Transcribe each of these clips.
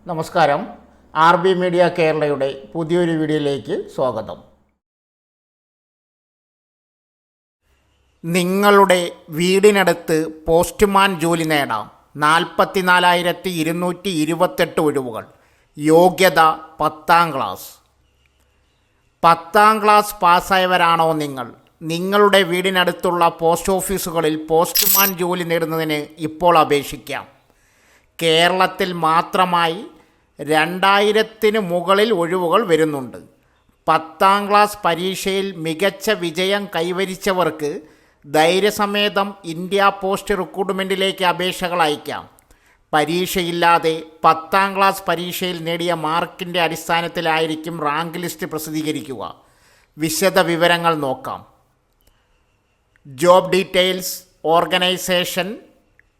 നമസ്കാരം. RB media കേരളയുടെ പുതിയൊരു വീഡിയോയിലേക്ക് സ്വാഗതം. നിങ്ങളുടെ വീടിനടുത്ത് പോസ്റ്റ്മാൻ ജോലി നേടാം. 44,228 ഒഴിവുകൾ. യോഗ്യത 10ാം ക്ലാസ്. 10ാം ക്ലാസ് പാസ്സായവരാണോ നിങ്ങൾ? നിങ്ങളുടെ വീടിനടുത്തുള്ള പോസ്റ്റ് ഓഫീസുകളിൽ പോസ്റ്റ്മാൻ ജോലി നേടുന്നതിന് ഇപ്പോൾ അപേക്ഷിക്കാം. കേരളത്തിൽ മാത്രമായി 2000-ന് മുകളിൽ ഒഴിവുകൾ വരുന്നുണ്ട്. 10ാം ക്ലാസ് പരീക്ഷയിൽ മികച്ച വിജയം കൈവരിച്ചവർക്ക് ധൈര്യസമേതം ഇന്ത്യ പോസ്റ്റ് റിക്രൂട്ട്മെൻറ്റിലേക്ക് അപേക്ഷകൾ അയക്കാം. പരീക്ഷയില്ലാതെ 10ാം ക്ലാസ് പരീക്ഷയിൽ നേടിയ മാർക്കിൻ്റെ അടിസ്ഥാനത്തിലായിരിക്കും റാങ്ക് ലിസ്റ്റ് പ്രസിദ്ധീകരിക്കുക. വിശദ വിവരങ്ങൾ നോക്കാം. ജോബ് ഡീറ്റെയിൽസ്, ഓർഗനൈസേഷൻ,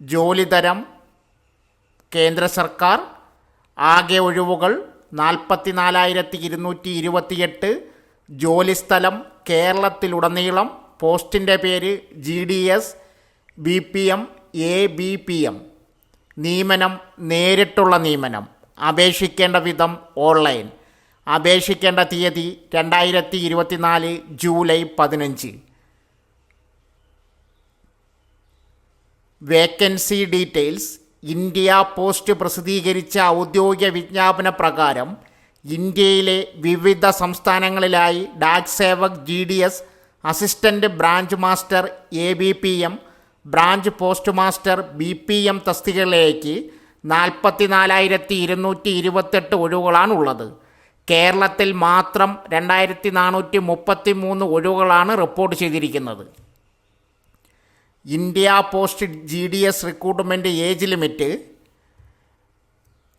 ജോലിതരം കേന്ദ്ര സർക്കാർ. ആകെ ഒഴിവുകൾ 44,228. ജോലിസ്ഥലം കേരളത്തിലുടനീളം. പോസ്റ്റിൻ്റെ പേര് GDS BPM ABPM. നിയമനം നേരിട്ടുള്ള നിയമനം. അപേക്ഷിക്കേണ്ട വിധം ഓൺലൈൻ. അപേക്ഷിക്കേണ്ട തീയതി 2024 July 15. Vacancy details. India post പ്രസിദ്ധീകരിച്ച ഔദ്യോഗിക വിജ്ഞാപന പ്രകാരം ഇന്ത്യയിലെ വിവിധ സംസ്ഥാനങ്ങളിലായി Dak Sevak GDS, assistant branch master ABPM, branch post master BPM തസ്തികകളിലേക്ക് 44,228 ഒഴിവുകളാണുള്ളത്. കേരളത്തിൽ മാത്രം 2,433 ഒഴിവുകളാണ് റിപ്പോർട്ട് ചെയ്തിരിക്കുന്നത്. India post GDS recruitment age limit.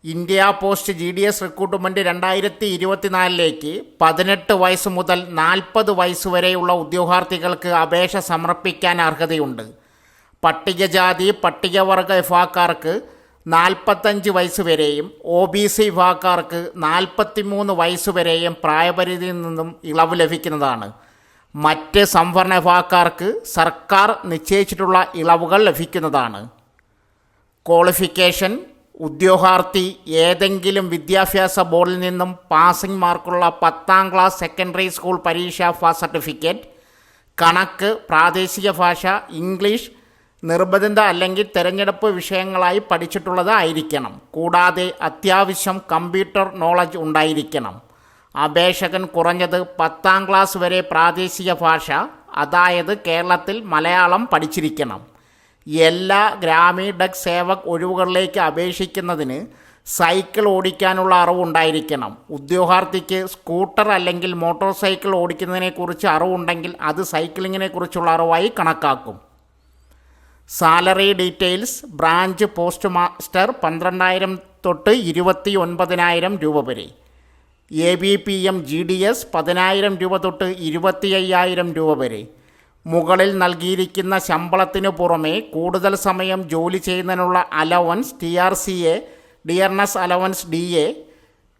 India post GDS recruitment 2024 18 വയസ്സ് മുതൽ 40 വയസ്സ് വരെയുള്ള ഉദ്യോഗാർത്ഥികൾക്ക് അപേക്ഷ സമർപ്പിക്കാൻ അർഹതയുണ്ട്. പട്ടികജാതി പട്ടികവർഗ വിഭാഗക്കാർക്ക് 45 വയസ്സ് വരെയും OBC വിഭാഗക്കാർക്ക് 43 വയസ്സ് വരെയും പ്രായപരിധിയിൽ നിന്നും ഇളവ് ലഭിക്കുന്നതാണ്. മറ്റ് സംവരണ വിഭാഗക്കാർക്ക് സർക്കാർ നിശ്ചയിച്ചിട്ടുള്ള ഇളവുകൾ ലഭിക്കുന്നതാണ്. ക്വാളിഫിക്കേഷൻ: ഉദ്യോഗാർത്ഥി ഏതെങ്കിലും വിദ്യാഭ്യാസ ബോർഡിൽ നിന്നും പാസിംഗ് മാർക്കുള്ള 10ാം ക്ലാസ് സെക്കൻഡറി സ്കൂൾ പരീക്ഷ സർട്ടിഫിക്കറ്റ്, കണക്ക്, പ്രാദേശിക ഭാഷ, ഇംഗ്ലീഷ് നിർബന്ധിത അല്ലെങ്കിൽ തിരഞ്ഞെടുപ്പ് വിഷയങ്ങളായി പഠിച്ചിട്ടുള്ളത് ആയിരിക്കണം. കൂടാതെ അത്യാവശ്യം കമ്പ്യൂട്ടർ നോളജ് ഉണ്ടായിരിക്കണം. അപേക്ഷകൻ കുറഞ്ഞത് 10ാം ക്ലാസ് വരെ പ്രാദേശിക ഭാഷ, അതായത് കേരളത്തിൽ മലയാളം പഠിച്ചിരിക്കണം. എല്ലാ ഗ്രാമീൺ ഡക് സേവക് ഒഴിവുകളിലേക്ക് അപേക്ഷിക്കുന്നതിന് സൈക്കിൾ ഓടിക്കാനുള്ള അറിവുണ്ടായിരിക്കണം. ഉദ്യോഗാർത്ഥിക്ക് സ്കൂട്ടർ അല്ലെങ്കിൽ മോട്ടോർ സൈക്കിൾ ഓടിക്കുന്നതിനെക്കുറിച്ച് അറിവുണ്ടെങ്കിൽ അത് സൈക്ലിങ്ങിനെക്കുറിച്ചുള്ള അറിവായി കണക്കാക്കും. Salary details. Branch post master 12,000 തൊട്ട് 29,000 രൂപ വരെ. ABPM GDS 10,000 രൂപ തൊട്ട് 25,000 രൂപ വരെ. മുകളിൽ നൽകിയിരിക്കുന്ന ശമ്പളത്തിനു പുറമെ കൂടുതൽ സമയം ജോലി ചെയ്യുന്നതിനുള്ള allowance TRCA, dearness allowance DA.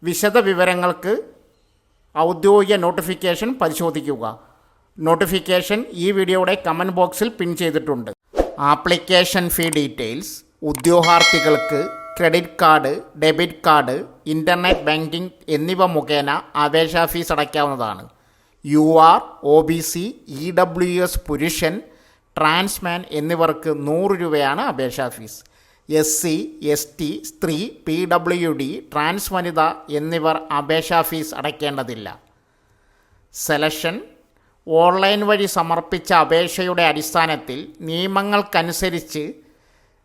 വിശദ വിവരങ്ങൾക്ക് ഔദ്യോഗിക നോട്ടിഫിക്കേഷൻ പരിശോധിക്കുക. നോട്ടിഫിക്കേഷൻ ഈ വീഡിയോയുടെ കമൻറ്റ് ബോക്സിൽ പിൻ ചെയ്തിട്ടുണ്ട്. Application fee details. ഉദ്യോഗാർത്ഥികൾക്ക് credit card, debit card, internet banking എന്നിവ മുഖേന അപേക്ഷാ ഫീസ് അടയ്ക്കാവുന്നതാണ്. UR, OBC, EWS പുരുഷൻ, ട്രാൻസ്മാൻ എന്നിവർക്ക് 100 രൂപയാണ് അപേക്ഷാ ഫീസ്. SC, ST, സ്ത്രീ, PWD, ട്രാൻസ് വനിത എന്നിവർ അപേക്ഷാ ഫീസ് അടയ്ക്കേണ്ടതില്ല. സെലക്ഷൻ: ഓൺലൈൻ വഴി സമർപ്പിച്ച അപേക്ഷയുടെ അടിസ്ഥാനത്തിൽ നിയമങ്ങൾക്കനുസരിച്ച്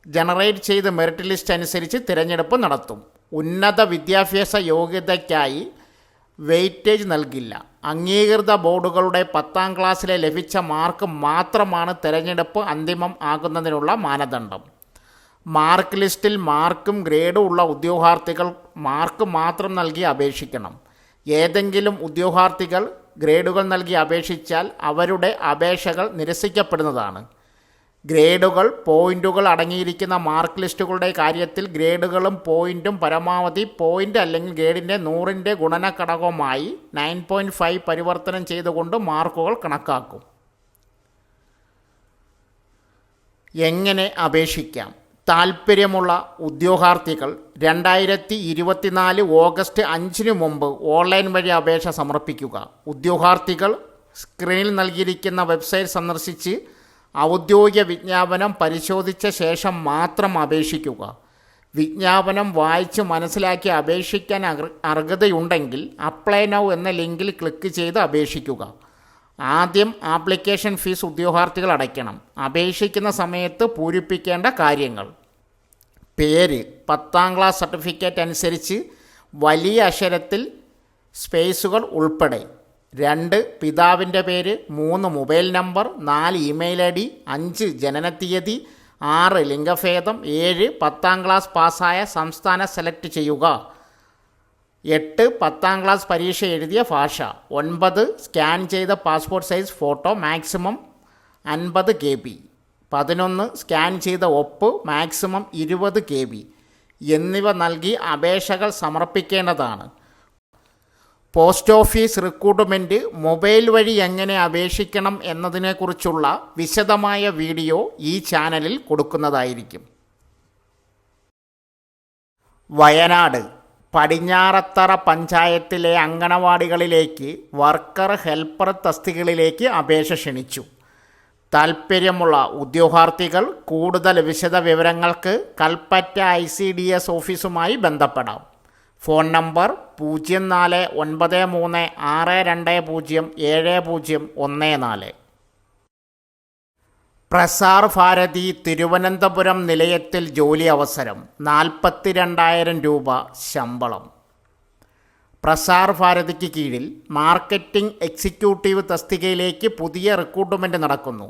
ജനറേറ്റ് ചെയ്ത് മെറിറ്റ് ലിസ്റ്റ് അനുസരിച്ച് തിരഞ്ഞെടുപ്പ് നടത്തും. ഉന്നത വിദ്യാഭ്യാസ യോഗ്യതയ്ക്കായി വെയിറ്റേജ് നൽകില്ല. അംഗീകൃത ബോർഡുകളുടെ 10ാം ക്ലാസ്സിലെ ലഭിച്ച മാർക്ക് മാത്രമാണ് തിരഞ്ഞെടുപ്പ് അന്തിമം ആകുന്നതിനുള്ള മാനദണ്ഡം. മാർക്ക് ലിസ്റ്റിൽ മാർക്കും ഗ്രേഡും ഉള്ള ഉദ്യോഗാർത്ഥികൾ മാർക്ക് മാത്രം നൽകി അപേക്ഷിക്കണം. ഏതെങ്കിലും ഉദ്യോഗാർത്ഥികൾ ഗ്രേഡുകൾ നൽകി അപേക്ഷിച്ചാൽ അവരുടെ അപേക്ഷകൾ നിരസിക്കപ്പെടുന്നതാണ്. ഗ്രേഡുകൾ, പോയിൻ്റുകൾ അടങ്ങിയിരിക്കുന്ന മാർക്ക് ലിസ്റ്റുകളുടെ കാര്യത്തിൽ ഗ്രേഡുകളും പോയിൻറ്റും പരമാവധി പോയിൻ്റ് അല്ലെങ്കിൽ ഗ്രേഡിൻ്റെ 100ൻ്റെ ഗുണന ഘടകവുമായി 9.5 പരിവർത്തനം ചെയ്തുകൊണ്ട് മാർക്കുകൾ കണക്കാക്കും. എങ്ങനെ അപേക്ഷിക്കാം? താൽപ്പര്യമുള്ള ഉദ്യോഗാർത്ഥികൾ 2024 ഓഗസ്റ്റ് 5 മുമ്പ് ഓൺലൈൻ വഴി അപേക്ഷ സമർപ്പിക്കുക. ഉദ്യോഗാർത്ഥികൾ സ്ക്രീനിൽ നൽകിയിരിക്കുന്ന വെബ്സൈറ്റ് സന്ദർശിച്ച് ഔദ്യോഗിക വിജ്ഞാപനം പരിശോധിച്ച ശേഷം മാത്രം അപേക്ഷിക്കുക. വിജ്ഞാപനം വായിച്ച് മനസ്സിലാക്കി അപേക്ഷിക്കാൻ അർഹതയുണ്ടെങ്കിൽ അപ്ലൈ നൗ എന്ന ലിങ്കിൽ ക്ലിക്ക് ചെയ്ത് അപേക്ഷിക്കുക. ആദ്യം ആപ്ലിക്കേഷൻ ഫീസ് ഉദ്യോഗാർത്ഥികൾ അടയ്ക്കണം. അപേക്ഷിക്കുന്ന സമയത്ത് പൂരിപ്പിക്കേണ്ട കാര്യങ്ങൾ: പേര് 10ാം ക്ലാസ് സർട്ടിഫിക്കറ്റ് അനുസരിച്ച് വലിയ അക്ഷരത്തിൽ സ്പേസുകൾ ഉൾപ്പെടെ. 2 പിതാവിൻ്റെ പേര്. 3 mobile number. 4 email I D. 5 ജനനത്തീയതി. 6 ലിംഗഭേദം. 7 10ാം ക്ലാസ് പാസ്സായ സംസ്ഥാനം സെലക്ട് ചെയ്യുക. 8 10ാം ക്ലാസ് പരീക്ഷ എഴുതിയ ഭാഷ. 9 സ്കാൻ ചെയ്ത passport size photo, maximum 50 KB. 11 scan ചെയ്ത ഒപ്പ്, മാക്സിമം 20 KB എന്നിവ നൽകി അപേക്ഷകൾ സമർപ്പിക്കേണ്ടതാണ്. പോസ്റ്റ് ഓഫീസ് റിക്രൂട്ട്മെൻറ്റ് മൊബൈൽ വഴി എങ്ങനെ അപേക്ഷിക്കണം എന്നതിനെക്കുറിച്ചുള്ള വിശദമായ വീഡിയോ ഈ ചാനലിൽ കൊടുക്കുന്നതായിരിക്കും. വയനാട് പടിഞ്ഞാറത്തറ പഞ്ചായത്തിലെ അങ്കണവാടികളിലേക്ക് വർക്കർ ഹെൽപ്പർ തസ്തികകളിലേക്ക് അപേക്ഷ ക്ഷണിച്ചു. താൽപ്പര്യമുള്ള ഉദ്യോഗാർത്ഥികൾ കൂടുതൽ വിശദ വിവരങ്ങൾക്ക് കൽപ്പറ്റ ICDS ഓഫീസുമായി ബന്ധപ്പെടാം. Phone number 049362070014. പ്രസാർ ഭാരതി തിരുവനന്തപുരം നിലയത്തിൽ ജോലി അവസരം. 42,000 രൂപ ശമ്പളം. പ്രസാർ ഭാരതിക്ക് കീഴിൽ മാർക്കറ്റിംഗ് എക്സിക്യൂട്ടീവ് തസ്തികയിലേക്ക് പുതിയ റിക്രൂട്ട്മെൻറ്റ് നടക്കുന്നു.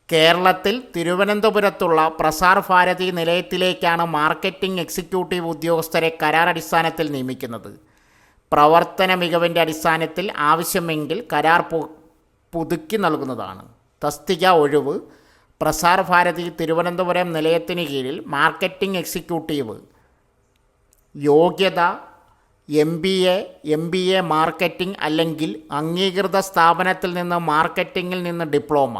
കേരളത്തിൽ തിരുവനന്തപുരത്തുള്ള പ്രസാർ ഭാരതി നിലയത്തിലേക്കാണ് മാർക്കറ്റിംഗ് എക്സിക്യൂട്ടീവ് ഉദ്യോഗസ്ഥരെ കരാറടിസ്ഥാനത്തിൽ നിയമിക്കുന്നത്. പ്രവർത്തന മികവിൻ്റെ അടിസ്ഥാനത്തിൽ ആവശ്യമെങ്കിൽ കരാർ പുതുക്കി നൽകുന്നതാണ്. തസ്തിക ഒഴിവ്. പ്രസാർ ഭാരതി തിരുവനന്തപുരം നിലയത്തിന് കീഴിൽ മാർക്കറ്റിംഗ് എക്സിക്യൂട്ടീവ്. യോഗ്യത MBA മാർക്കറ്റിംഗ് അല്ലെങ്കിൽ അംഗീകൃത സ്ഥാപനത്തിൽ നിന്ന് മാർക്കറ്റിങ്ങിൽ നിന്ന് ഡിപ്ലോമ.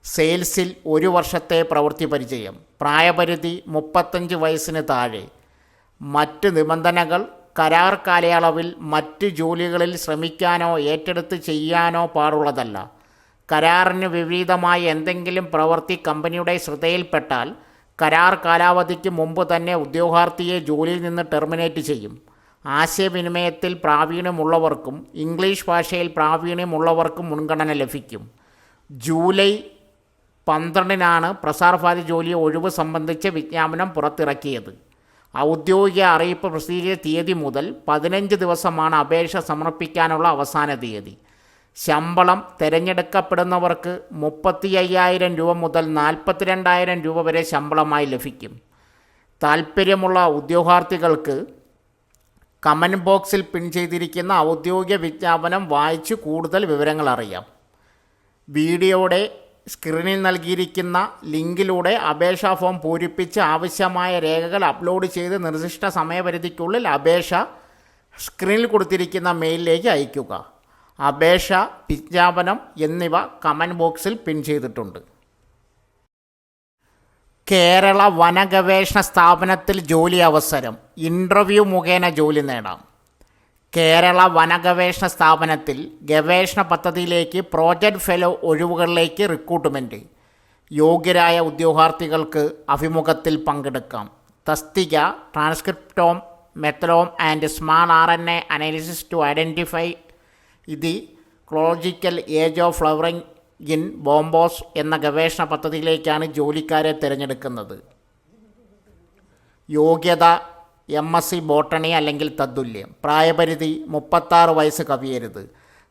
സെയിൽസിൽ 1 വർഷത്തെ പ്രവൃത്തി പരിചയം. പ്രായപരിധി 35 വയസ്സിന് താഴെ. മറ്റ് നിബന്ധനകൾ: കരാർ കാലയളവിൽ മറ്റ് ജോലികളിൽ ശ്രമിക്കാനോ ഏറ്റെടുത്ത് ചെയ്യാനോ പാടുള്ളതല്ല. കരാറിന് വിപരീതമായ എന്തെങ്കിലും പ്രവൃത്തി കമ്പനിയുടെ ശ്രദ്ധയിൽപ്പെട്ടാൽ കരാർ കാലാവധിക്ക് മുമ്പ് തന്നെ ഉദ്യോഗാർത്ഥിയെ ജോലിയിൽ നിന്ന് ടെർമിനേറ്റ് ചെയ്യും. ആശയവിനിമയത്തിൽ പ്രാവീണ്യമുള്ളവർക്കും ഇംഗ്ലീഷ് ഭാഷയിൽ പ്രാവീണ്യമുള്ളവർക്കും മുൻഗണന ലഭിക്കും. ജൂലൈ 12 പ്രസാർ ഭാരതി ജോലി ഒഴിവ് സംബന്ധിച്ച വിജ്ഞാപനം പുറത്തിറക്കിയത്. ഔദ്യോഗിക അറിയിപ്പ് പ്രസിദ്ധീകരിച്ച തീയതി മുതൽ 15 ദിവസമാണ് അപേക്ഷ സമർപ്പിക്കാനുള്ള അവസാന തീയതി. ശമ്പളം തിരഞ്ഞെടുക്കപ്പെടുന്നവർക്ക് 35,000 രൂപ മുതൽ 42,000 രൂപ വരെ ശമ്പളമായി ലഭിക്കും. താൽപ്പര്യമുള്ള ഉദ്യോഗാർത്ഥികൾക്ക് കമൻറ്റ് ബോക്സിൽ പിൻ ചെയ്തിരിക്കുന്ന ഔദ്യോഗിക വിജ്ഞാപനം വായിച്ച് കൂടുതൽ വിവരങ്ങൾ അറിയാം. വീഡിയോയുടെ സ്ക്രീനിൽ നൽകിയിരിക്കുന്ന ലിങ്കിലൂടെ അപേക്ഷാ ഫോം പൂരിപ്പിച്ച് ആവശ്യമായ രേഖകൾ അപ്ലോഡ് ചെയ്ത് നിർദ്ദിഷ്ട സമയപരിധിക്കുള്ളിൽ അപേക്ഷ സ്ക്രീനിൽ കൊടുത്തിരിക്കുന്ന മെയിലിലേക്ക് അയയ്ക്കുക. അപേക്ഷ, വിജ്ഞാപനം എന്നിവ കമൻറ്റ് ബോക്സിൽ പിൻ ചെയ്തിട്ടുണ്ട്. കേരള വനഗവേഷണ സ്ഥാപനത്തിൽ ജോലി അവസരം. ഇൻ്റർവ്യൂ മുഖേന ജോലി നേടാം. കേരള വനഗവേഷണ സ്ഥാപനത്തിൽ ഗവേഷണ പദ്ധതിയിലേക്ക് പ്രോജക്റ്റ് ഫെലോ ഒഴിവുകളിലേക്ക് റിക്രൂട്ട്മെൻറ്റ്. യോഗ്യരായ ഉദ്യോഗാർത്ഥികൾക്ക് അഭിമുഖത്തിൽ പങ്കെടുക്കാം. തസ്തിക transcriptome, methylome and small RNA analysis to identify the chronological age of flowering in bamboos എന്ന ഗവേഷണ പദ്ധതിയിലേക്കാണ് ജോലിക്കാരെ തിരഞ്ഞെടുക്കുന്നത്. യോഗ്യത MSc ബോട്ടണി അല്ലെങ്കിൽ തത്തുല്യം. പ്രായപരിധി 36 വയസ്സ് കവിയരുത്.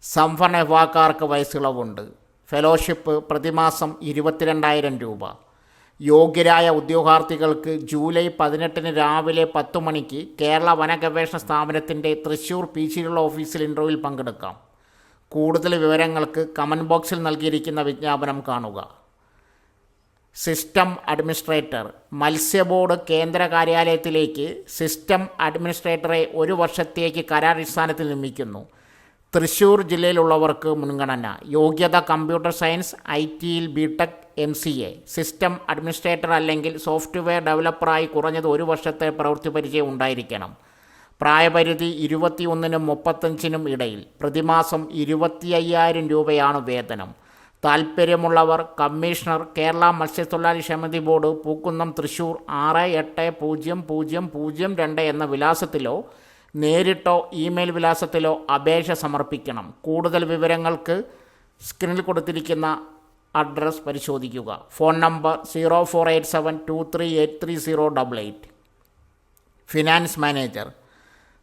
സംവരണ വിഭാഗക്കാർക്ക് വയസ്സിളവുണ്ട്. ഫെലോഷിപ്പ് പ്രതിമാസം 22,000 രൂപ. യോഗ്യരായ ഉദ്യോഗാർത്ഥികൾക്ക് ജൂലൈ 18 രാവിലെ 10 മണിക്ക് കേരള വനഗവേഷണ സ്ഥാപനത്തിൻ്റെ തൃശ്ശൂർ പീച്ചിലുള്ള ഓഫീസിൽ ഇൻ്റർവ്യൂവിൽ പങ്കെടുക്കാം. കൂടുതൽ വിവരങ്ങൾക്ക് കമൻറ്റ് ബോക്സിൽ നൽകിയിരിക്കുന്ന വിജ്ഞാപനം കാണുക. System administrator. മത്സ്യബോർഡ് കേന്ദ്ര കാര്യാലയത്തിലേക്ക് സിസ്റ്റം അഡ്മിനിസ്ട്രേറ്ററെ 1 വർഷത്തേക്ക് കരാറടിസ്ഥാനത്തിൽ നിയമിക്കുന്നു. തൃശ്ശൂർ ജില്ലയിലുള്ളവർക്ക് മുൻഗണന. യോഗ്യത കമ്പ്യൂട്ടർ സയൻസ്, IT-യിൽ ബിടെക്, MCA, സിസ്റ്റം അഡ്മിനിസ്ട്രേറ്റർ അല്ലെങ്കിൽ സോഫ്റ്റ്വെയർ ഡെവലപ്പറായി കുറഞ്ഞത് 1 വർഷത്തെ പ്രവൃത്തി പരിചയം ഉണ്ടായിരിക്കണം. പ്രായപരിധി 21-നും 35-നും ഇടയിൽ. പ്രതിമാസം 25,000 രൂപയാണ് വേതനം. താൽപ്പര്യമുള്ളവർ കമ്മീഷണർ, കേരള മത്സ്യത്തൊഴിലാളി ക്ഷേമനിധി ബോർഡ്, പൂക്കുന്നം, തൃശ്ശൂർ 680002 എന്ന വിലാസത്തിലോ നേരിട്ടോ ഇമെയിൽ വിലാസത്തിലോ അപേക്ഷ സമർപ്പിക്കണം. കൂടുതൽ വിവരങ്ങൾക്ക് സ്ക്രീനിൽ കൊടുത്തിരിക്കുന്ന അഡ്രസ് പരിശോധിക്കുക. Phone number 048723830888. Finance manager.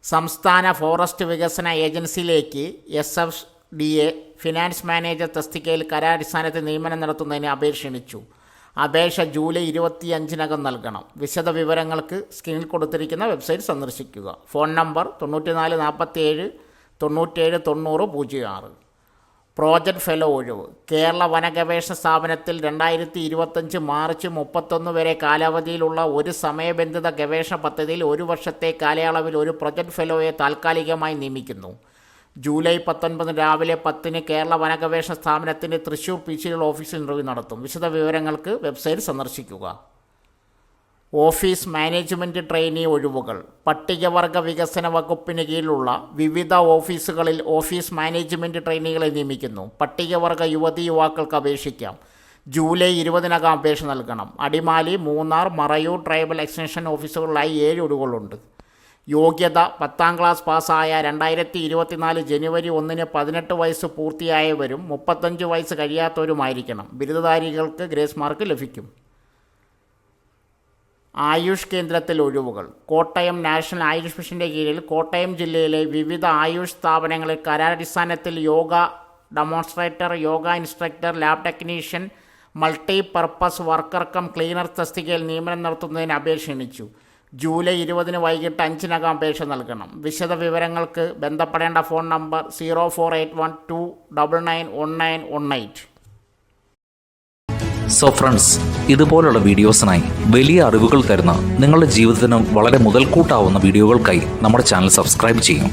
സംസ്ഥാന ഫോറസ്റ്റ് വികസന ഏജൻസിയിലേക്ക് SFDA ഫിനാൻസ് മാനേജർ തസ്തികയിൽ കരാറടിസ്ഥാനത്തിൽ നിയമനം നടത്തുന്നതിന് അപേക്ഷ ക്ഷണിച്ചു. അപേക്ഷ ജൂലൈ 25-നകം നൽകണം. വിശദ വിവരങ്ങൾക്ക് സ്ക്രീനിൽ കൊടുത്തിരിക്കുന്ന വെബ്സൈറ്റ് സന്ദർശിക്കുക. Phone number 9447 97 90 06. പ്രോജക്റ്റ് ഫെലോ ഒഴിവ്. കേരള വനഗവേഷണ സ്ഥാപനത്തിൽ 2025 മാർച്ച് 31 വരെ കാലാവധിയിലുള്ള ഒരു സമയബന്ധിത ഗവേഷണ പദ്ധതിയിൽ 1 വർഷത്തെ കാലയളവിൽ ഒരു പ്രോജക്റ്റ് ഫെലോയെ താൽക്കാലികമായി നിയമിക്കുന്നു. ജൂലൈ 19 രാവിലെ 10-ന് കേരള വനഗവേഷണ സ്ഥാപനത്തിൻ്റെ തൃശ്ശൂർ PCL ഓഫീസിൽ ഇൻ്റർവ്യൂ നടത്തും. വിശദ വിവരങ്ങൾക്ക് വെബ്സൈറ്റ് സന്ദർശിക്കുക. ഓഫീസ് മാനേജ്മെൻറ്റ് ട്രെയിനി ഒഴിവുകൾ. പട്ടികവർഗ വികസന വകുപ്പിന് കീഴിലുള്ള വിവിധ ഓഫീസുകളിൽ ഓഫീസ് മാനേജ്മെൻറ്റ് ട്രെയിനികളെ നിയമിക്കുന്നു. പട്ടികവർഗ യുവതീ യുവാക്കൾക്ക് അപേക്ഷിക്കാം. ജൂലൈ 20-നകം അപേക്ഷ നൽകണം. അടിമാലി, മൂന്നാർ, മറയൂർ ട്രൈബൽ എക്സ്റ്റൻഷൻ ഓഫീസുകളിലായി 7 ഒഴിവുകളുണ്ട്. യോഗ്യത 10ാം ക്ലാസ് പാസ്സായ 2024 ജനുവരി 1-ന് 18 വയസ്സ് പൂർത്തിയായവരും 35 വയസ്സ് കഴിയാത്തവരുമായിരിക്കണം. ബിരുദധാരികൾക്ക് ഗ്രേസ് മാർക്ക് ലഭിക്കും. ആയുഷ് കേന്ദ്രത്തിൽ ഒഴിവുകൾ. കോട്ടയം നാഷണൽ ആയുഷ് മിഷൻ്റെ കീഴിൽ കോട്ടയം ജില്ലയിലെ വിവിധ ആയുഷ് സ്ഥാപനങ്ങളിൽ കരാറടിസ്ഥാനത്തിൽ yoga demonstrator, yoga instructor, lab technician, multi purpose worker cum cleaner തസ്തികയിൽ നിയമനം നടത്തുന്നതിന് അപേക്ഷ ക്ഷണിച്ചു. ജൂലൈ 20-ന് വൈകിട്ട് 5-നകം അപേക്ഷ നൽകണം. വിശദ വിവരങ്ങൾക്ക് ബന്ധപ്പെടേണ്ട ഫോൺ നമ്പർ 0481299118. സോ ഫ്രണ്ട്സ്, ഇതുപോലുള്ള വീഡിയോസിനായി വലിയ അറിവുകൾ തരുന്ന നിങ്ങളുടെ ജീവിതത്തിന് വളരെ മുതൽക്കൂട്ടാവുന്ന വീഡിയോകൾക്കായി നമ്മുടെ ചാനൽ സബ്സ്ക്രൈബ് ചെയ്യും.